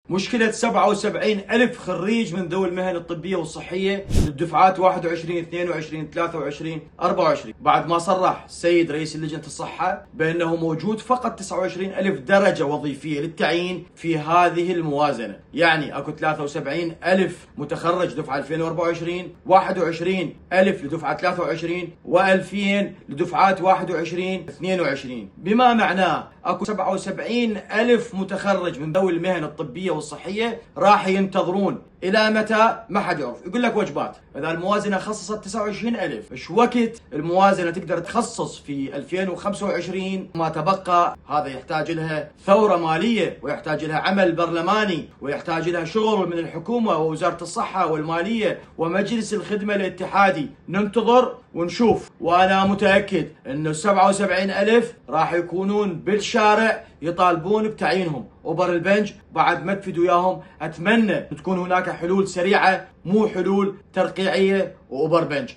مشكلة 77 ألف خريج من ذوي المهن الطبية والصحية للدفعات 21 22 23 24 بعد ما صرح السيد رئيس لجنة الصحة بأنه موجود فقط 29 ألف درجة وظيفية للتعيين في هذه الموازنة. يعني أكو 73 ألف متخرج دفعة 2024، 21 ألف لدفعة 23 و2000 لدفعات 21 22، بما معناه أكو 77 ألف متخرج من ذوي المهن الطبية والصحية راح ينتظرون إلى متى؟ ما حد يعرف. يقول لك وجبات. إذا الموازنة خصصت 29 ألف، إيش وقت الموازنة تقدر تخصص في 2025 ما تبقى؟ هذا يحتاج لها ثورة مالية، ويحتاج لها عمل برلماني، ويحتاج لها شغل من الحكومة ووزارة الصحة والمالية ومجلس الخدمة الاتحادي. ننتظر ونشوف، وأنا متأكد أنه 77 ألف راح يكونون بالشارع يطالبون بتعيينهم. أوبر البنج بعد ما تفيد وياهم، أتمنى تكون هناك حلول سريعة، مو حلول ترقيعية وأوبر بنج.